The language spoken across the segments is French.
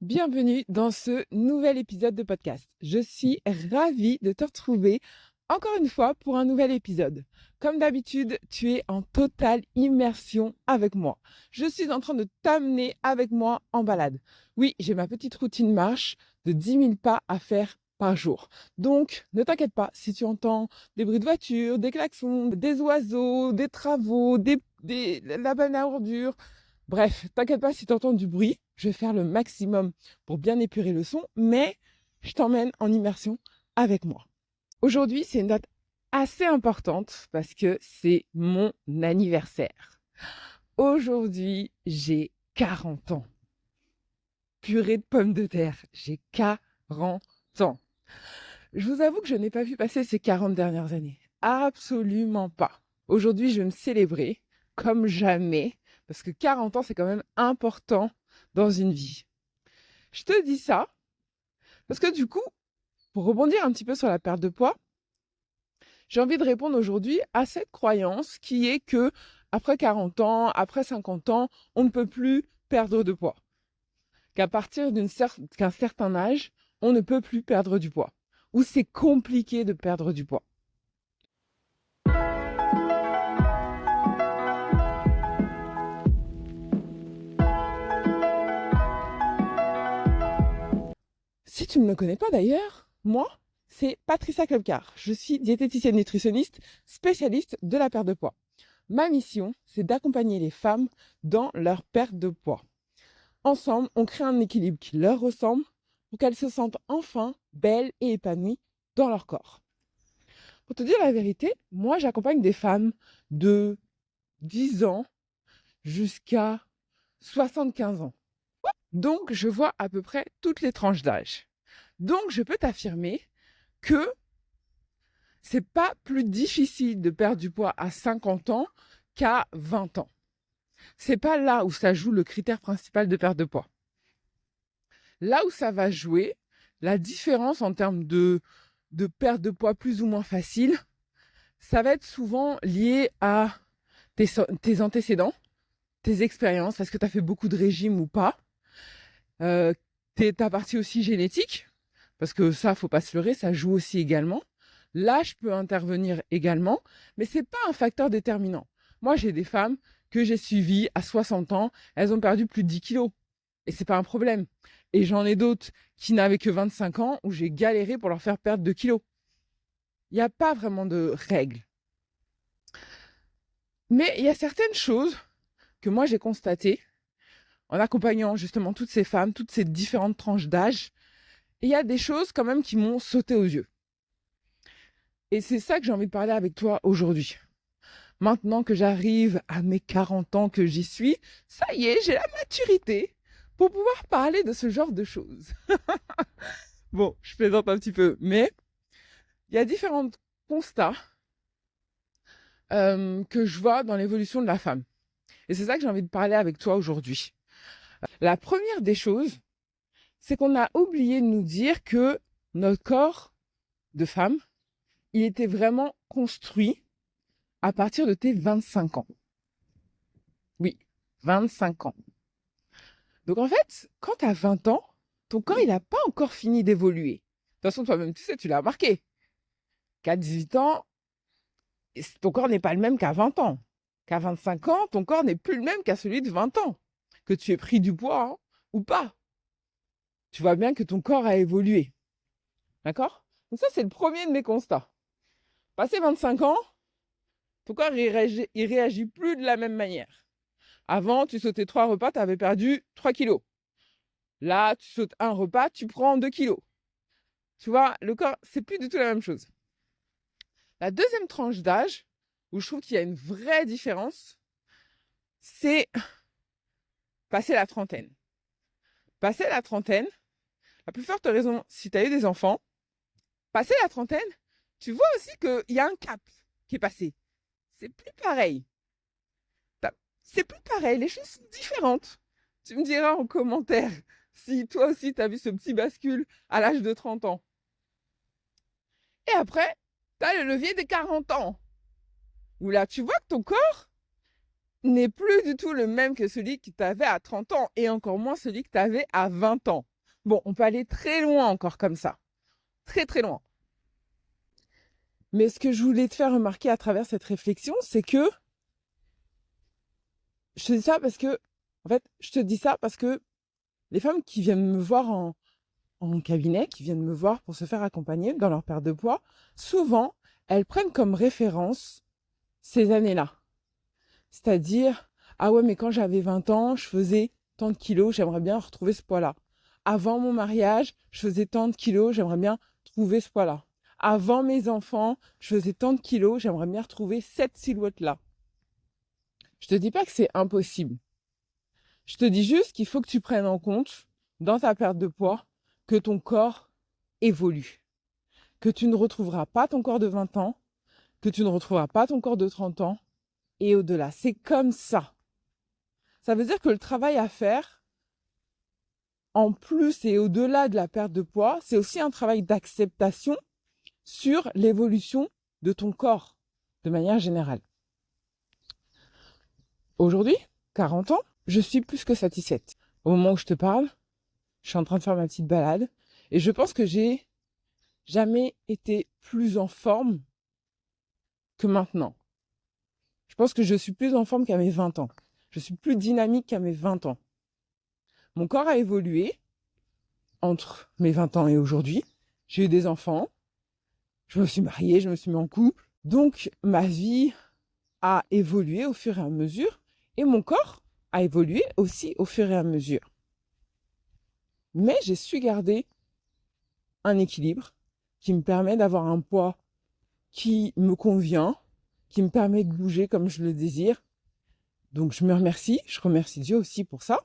Bienvenue dans ce nouvel épisode de podcast. Je suis ravie de te retrouver encore une fois pour un nouvel épisode. Comme d'habitude, tu es en totale immersion avec moi. Je suis en train de t'amener avec moi en balade. Oui, j'ai ma petite routine marche de 10 000 pas à faire par jour. Donc, ne t'inquiète pas si tu entends des bruits de voiture, des klaxons, des oiseaux, des travaux, la banne à ordures. Bref, t'inquiète pas si tu entends du bruit, je vais faire le maximum pour bien épurer le son, mais je t'emmène en immersion avec moi. Aujourd'hui, c'est une date assez importante parce que c'est mon anniversaire. Aujourd'hui, j'ai 40 ans. Purée de pommes de terre, j'ai 40 ans. Je vous avoue que je n'ai pas vu passer ces 40 dernières années. Absolument pas. Aujourd'hui, je vais me célébrer comme jamais parce que 40 ans, c'est quand même important dans une vie. Je te dis ça parce que du coup, pour rebondir un petit peu sur la perte de poids, j'ai envie de répondre aujourd'hui à cette croyance qui est que après 40 ans, après 50 ans, on ne peut plus perdre de poids. Qu'à partir qu'un certain âge, on ne peut plus perdre du poids. Ou c'est compliqué de perdre du poids. Si tu ne me connais pas d'ailleurs, moi, c'est Patricia Klebkar. Je suis diététicienne nutritionniste, spécialiste de la perte de poids. Ma mission, c'est d'accompagner les femmes dans leur perte de poids. Ensemble, on crée un équilibre qui leur ressemble pour qu'elles se sentent enfin belles et épanouies dans leur corps. Pour te dire la vérité, moi, j'accompagne des femmes de 10 ans jusqu'à 75 ans. Donc, je vois à peu près toutes les tranches d'âge. Donc, je peux t'affirmer que c'est pas plus difficile de perdre du poids à 50 ans qu'à 20 ans. C'est pas là où ça joue le critère principal de perte de poids. Là où ça va jouer, la différence en termes de perte de poids plus ou moins facile, ça va être souvent lié à tes antécédents, tes expériences, est-ce que tu as fait beaucoup de régimes ou pas, ta partie aussi génétique, parce que ça, faut pas se leurrer, ça joue aussi également. L'âge peut intervenir également, mais c'est pas un facteur déterminant. Moi, j'ai des femmes que j'ai suivies à 60 ans, elles ont perdu plus de 10 kilos. Et c'est pas un problème. Et j'en ai d'autres qui n'avaient que 25 ans où j'ai galéré pour leur faire perdre 2 kilos. Il n'y a pas vraiment de règles. Mais il y a certaines choses que moi j'ai constatées en accompagnant justement toutes ces femmes, toutes ces différentes tranches d'âge. Et il y a des choses quand même qui m'ont sauté aux yeux. Et c'est ça que j'ai envie de parler avec toi aujourd'hui. Maintenant que j'arrive à mes 40 ans, que j'y suis, ça y est, j'ai la maturité pour pouvoir parler de ce genre de choses. Bon, je plaisante un petit peu, mais il y a différents constats que je vois dans l'évolution de la femme. Et c'est ça que j'ai envie de parler avec toi aujourd'hui. La première des choses, c'est qu'on a oublié de nous dire que notre corps de femme, il était vraiment construit à partir de tes 25 ans. Oui, 25 ans. Donc en fait, quand tu as 20 ans, ton corps, il n'a pas encore fini d'évoluer. De toute façon, toi-même, tu sais, tu l'as remarqué. Qu'à 18 ans, ton corps n'est pas le même qu'à 20 ans. Qu'à 25 ans, ton corps n'est plus le même qu'à celui de 20 ans. Que tu aies pris du poids ou pas. Tu vois bien que ton corps a évolué. D'accord? Donc ça, c'est le premier de mes constats. Passé 25 ans, ton corps, il réagit plus de la même manière. Avant, tu sautais 3 repas, tu avais perdu 3 kilos. Là, tu sautes un repas, tu prends 2 kilos. Tu vois, le corps, c'est plus du tout la même chose. La deuxième tranche d'âge, où je trouve qu'il y a une vraie différence, c'est passer la trentaine. Passer la trentaine, la plus forte raison, si tu as eu des enfants, passer la trentaine, tu vois aussi qu'il y a un cap qui est passé. C'est plus pareil. C'est plus pareil, les choses sont différentes. Tu me diras en commentaire si toi aussi tu as vu ce petit bascule à l'âge de 30 ans. Et après, tu as le levier des 40 ans, où là, tu vois que ton corps n'est plus du tout le même que celui que tu avais à 30 ans, et encore moins celui que tu avais à 20 ans. Bon, on peut aller très loin encore comme ça. Très, très loin. Mais ce que je voulais te faire remarquer à travers cette réflexion, c'est que je te dis ça parce que, en fait, je te dis ça parce que les femmes qui viennent me voir en cabinet, qui viennent me voir pour se faire accompagner dans leur perte de poids, souvent, elles prennent comme référence ces années-là. C'est-à-dire, ah ouais, mais quand j'avais 20 ans, je faisais tant de kilos, j'aimerais bien retrouver ce poids-là. Avant mon mariage, je faisais tant de kilos, j'aimerais bien trouver ce poids-là. Avant mes enfants, je faisais tant de kilos, j'aimerais bien retrouver cette silhouette-là. Je te dis pas que c'est impossible. Je te dis juste qu'il faut que tu prennes en compte, dans ta perte de poids, que ton corps évolue. Que tu ne retrouveras pas ton corps de 20 ans, que tu ne retrouveras pas ton corps de 30 ans, et au-delà. C'est comme ça. Ça veut dire que le travail à faire, en plus et au-delà de la perte de poids, c'est aussi un travail d'acceptation sur l'évolution de ton corps, de manière générale. Aujourd'hui, 40 ans, je suis plus que satisfaite. Au moment où je te parle, je suis en train de faire ma petite balade et je pense que j'ai jamais été plus en forme que maintenant. Je pense que je suis plus en forme qu'à mes 20 ans. Je suis plus dynamique qu'à mes 20 ans. Mon corps a évolué entre mes 20 ans et aujourd'hui. J'ai eu des enfants. Je me suis mariée, je me suis mis en couple. Donc, ma vie a évolué au fur et à mesure et mon corps a évolué aussi au fur et à mesure. Mais j'ai su garder un équilibre qui me permet d'avoir un poids qui me convient, qui me permet de bouger comme je le désire. Donc, je me remercie. Je remercie Dieu aussi pour ça.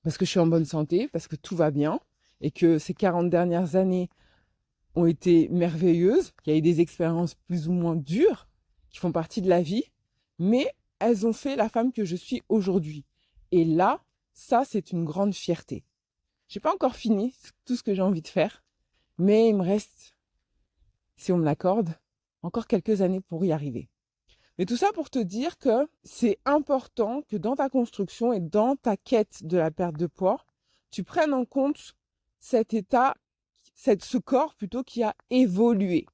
Parce que je suis en bonne santé, parce que tout va bien et que ces 40 dernières années ont été merveilleuses. Il y a eu des expériences plus ou moins dures qui font partie de la vie, mais elles ont fait la femme que je suis aujourd'hui. Et là, ça, c'est une grande fierté. J'ai pas encore fini tout ce que j'ai envie de faire, mais il me reste, si on me l'accorde, encore quelques années pour y arriver. Mais tout ça pour te dire que c'est important que dans ta construction et dans ta quête de la perte de poids, tu prennes en compte cet état, ce corps plutôt qui a évolué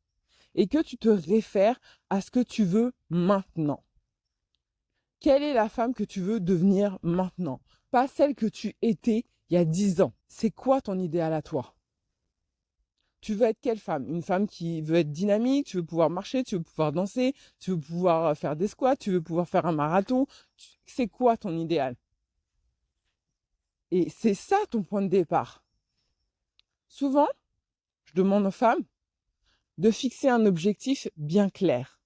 et que tu te réfères à ce que tu veux maintenant. Quelle est la femme que tu veux devenir maintenant? Pas celle que tu étais il y a 10 ans. C'est quoi ton idéal à toi? Tu veux être quelle femme? Une femme qui veut être dynamique, tu veux pouvoir marcher, tu veux pouvoir danser, tu veux pouvoir faire des squats, tu veux pouvoir faire un marathon. C'est quoi ton idéal? Et c'est ça ton point de départ. Souvent, je demande aux femmes de fixer un objectif bien clair,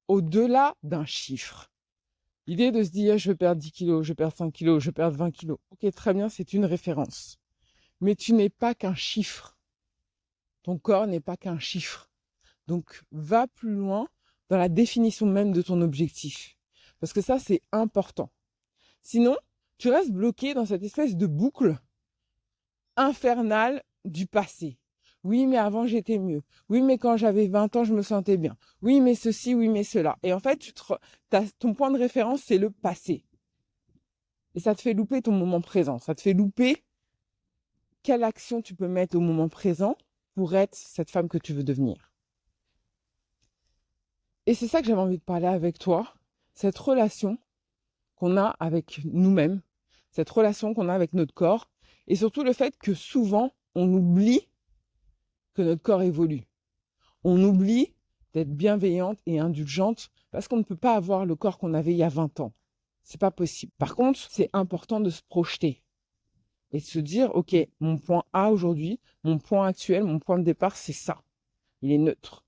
au-delà d'un chiffre. L'idée de se dire, je veux perdre 10 kilos, je veux perdre 5 kilos, je veux perdre 20 kilos. Ok, très bien, c'est une référence. Mais tu n'es pas qu'un chiffre. Ton corps n'est pas qu'un chiffre. Donc, va plus loin dans la définition même de ton objectif. Parce que ça, c'est important. Sinon, tu restes bloqué dans cette espèce de boucle infernale du passé. Oui, mais avant, j'étais mieux. Oui, mais quand j'avais 20 ans, je me sentais bien. Oui, mais ceci, oui, mais cela. Et en fait, ton point de référence, c'est le passé. Et ça te fait louper ton moment présent. Ça te fait louper quelle action tu peux mettre au moment présent pour être cette femme que tu veux devenir. Et c'est ça que j'avais envie de parler avec toi. Cette relation qu'on a avec nous-mêmes, cette relation qu'on a avec notre corps, et surtout le fait que souvent, on oublie que notre corps évolue. On oublie d'être bienveillante et indulgente parce qu'on ne peut pas avoir le corps qu'on avait il y a 20 ans. C'est pas possible. Par contre, c'est important de se projeter et de se dire, OK, mon point A aujourd'hui, mon point actuel, mon point de départ, c'est ça. Il est neutre.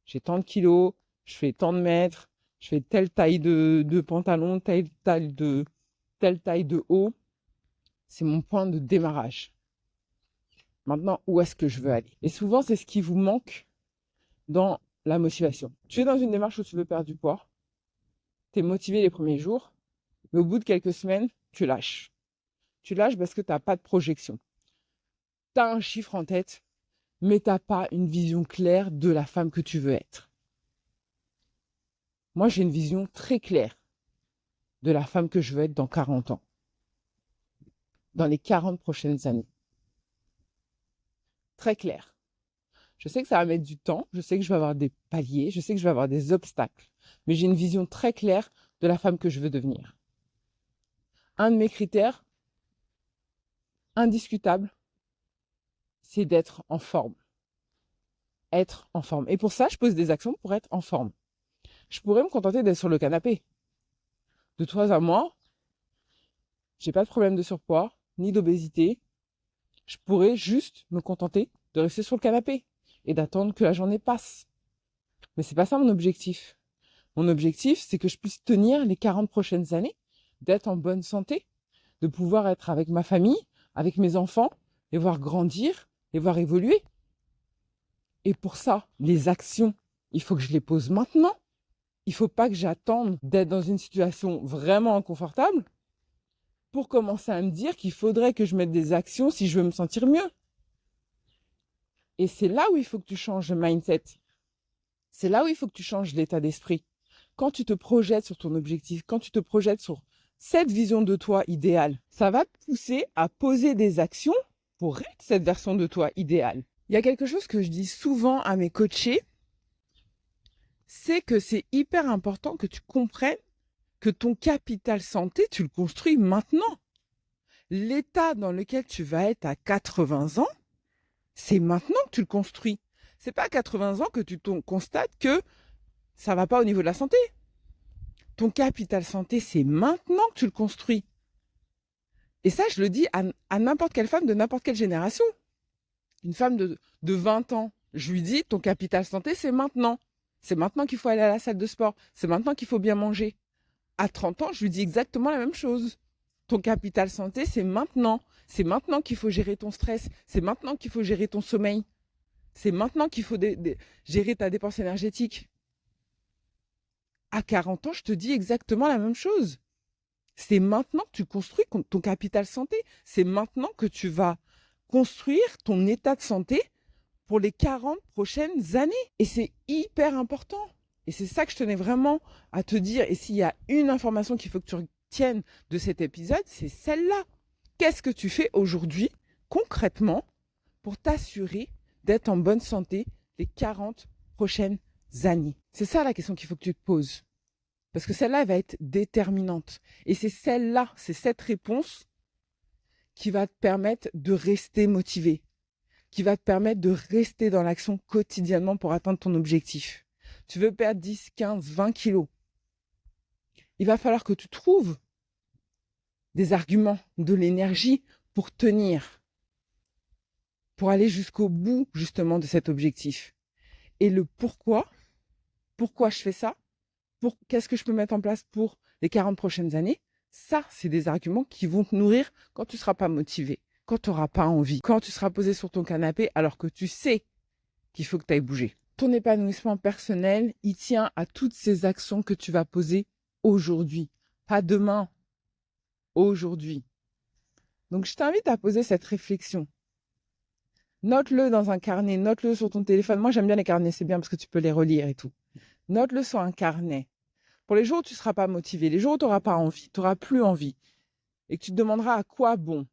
J'ai tant de kilos, je fais tant de mètres, je fais telle taille de pantalon, telle taille de haut. C'est mon point de démarrage. Maintenant, où est-ce que je veux aller? Et souvent, c'est ce qui vous manque dans la motivation. Tu es dans une démarche où tu veux perdre du poids. Tu es motivé les premiers jours, mais au bout de quelques semaines, tu lâches. Tu lâches parce que tu n'as pas de projection. Tu as un chiffre en tête, mais tu n'as pas une vision claire de la femme que tu veux être. Moi, j'ai une vision très claire de la femme que je veux être dans 40 ans. dans les 40 prochaines années. Très clair. Je sais que ça va mettre du temps, je sais que je vais avoir des paliers, je sais que je vais avoir des obstacles, mais j'ai une vision très claire de la femme que je veux devenir. Un de mes critères indiscutables, c'est d'être en forme. Être en forme. Et pour ça, je pose des actions pour être en forme. Je pourrais me contenter d'être sur le canapé. De toi à moi, j'ai pas de problème de surpoids, ni d'obésité. Je pourrais juste me contenter de rester sur le canapé et d'attendre que la journée passe. Mais c'est pas ça mon objectif. Mon objectif, c'est que je puisse tenir les 40 prochaines années, d'être en bonne santé, de pouvoir être avec ma famille, avec mes enfants, les voir grandir, les voir évoluer. Et pour ça, les actions, il faut que je les pose maintenant. Il ne faut pas que j'attende d'être dans une situation vraiment inconfortable pour commencer à me dire qu'il faudrait que je mette des actions si je veux me sentir mieux. Et c'est là où il faut que tu changes le mindset. C'est là où il faut que tu changes l'état d'esprit. Quand tu te projettes sur ton objectif, quand tu te projettes sur cette vision de toi idéale, ça va te pousser à poser des actions pour être cette version de toi idéale. Il y a quelque chose que je dis souvent à mes coachés, c'est que c'est hyper important que tu comprennes que ton capital santé, tu le construis maintenant. L'état dans lequel tu vas être à 80 ans, c'est maintenant que tu le construis. C'est pas à 80 ans que tu constates que ça va pas au niveau de la santé. Ton capital santé, c'est maintenant que tu le construis. Et ça, je le dis à n'importe quelle femme de n'importe quelle génération. Une femme de 20 ans, je lui dis, ton capital santé, c'est maintenant. C'est maintenant qu'il faut aller à la salle de sport. C'est maintenant qu'il faut bien manger. À 30 ans, je lui dis exactement la même chose. Ton capital santé, c'est maintenant. C'est maintenant qu'il faut gérer ton stress. C'est maintenant qu'il faut gérer ton sommeil. C'est maintenant qu'il faut gérer ta dépense énergétique. À 40 ans, je te dis exactement la même chose. C'est maintenant que tu construis ton capital santé. C'est maintenant que tu vas construire ton état de santé pour les 40 prochaines années. Et c'est hyper important. Et c'est ça que je tenais vraiment à te dire. Et s'il y a une information qu'il faut que tu retiennes de cet épisode, c'est celle-là. Qu'est-ce que tu fais aujourd'hui, concrètement, pour t'assurer d'être en bonne santé les 40 prochaines années? C'est ça la question qu'il faut que tu te poses. Parce que celle-là, elle va être déterminante. Et c'est celle-là, c'est cette réponse qui va te permettre de rester motivé, qui va te permettre de rester dans l'action quotidiennement pour atteindre ton objectif. Tu veux perdre 10, 15, 20 kilos. Il va falloir que tu trouves des arguments, de l'énergie pour tenir, pour aller jusqu'au bout justement de cet objectif. Et le pourquoi je fais ça, qu'est-ce que je peux mettre en place pour les 40 prochaines années, ça, c'est des arguments qui vont te nourrir quand tu ne seras pas motivé, quand tu n'auras pas envie, quand tu seras posé sur ton canapé alors que tu sais qu'il faut que tu ailles bouger. Ton épanouissement personnel, il tient à toutes ces actions que tu vas poser aujourd'hui, pas demain, aujourd'hui. Donc, je t'invite à poser cette réflexion. Note-le dans un carnet, note-le sur ton téléphone. Moi, j'aime bien les carnets, c'est bien parce que tu peux les relire et tout. Note-le sur un carnet. Pour les jours où tu ne seras pas motivé, les jours où tu n'auras pas envie, tu n'auras plus envie, et que tu te demanderas à quoi bon,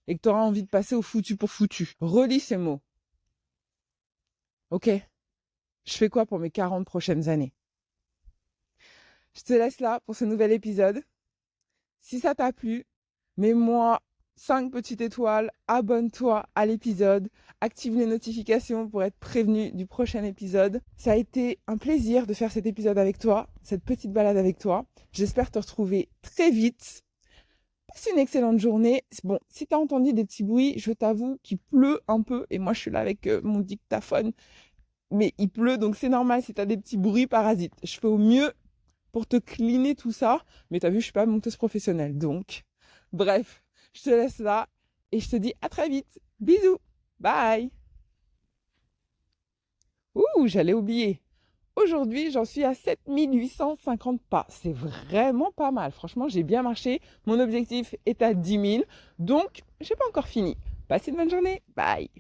et que tu auras envie de passer au foutu pour foutu, relis ces mots. Ok, je fais quoi pour mes 40 prochaines années? Je te laisse là pour ce nouvel épisode. Si ça t'a plu, mets-moi 5 petites étoiles, abonne-toi à l'épisode, active les notifications pour être prévenu du prochain épisode. Ça a été un plaisir de faire cet épisode avec toi, cette petite balade avec toi. J'espère te retrouver très vite. Passe une excellente journée. Bon, si tu as entendu des petits bruits, je t'avoue qu'il pleut un peu et moi je suis là avec mon dictaphone. Mais il pleut, donc c'est normal si tu as des petits bruits parasites. Je fais au mieux pour te cleaner tout ça, mais tu as vu, je suis pas monteuse professionnelle. Donc, bref. Je te laisse là et je te dis à très vite. Bisous. Bye. Ouh, j'allais oublier. Aujourd'hui, j'en suis à 7850 pas. C'est vraiment pas mal. Franchement, j'ai bien marché. Mon objectif est à 10 000. Donc, j'ai pas encore fini. Passez une bonne journée. Bye.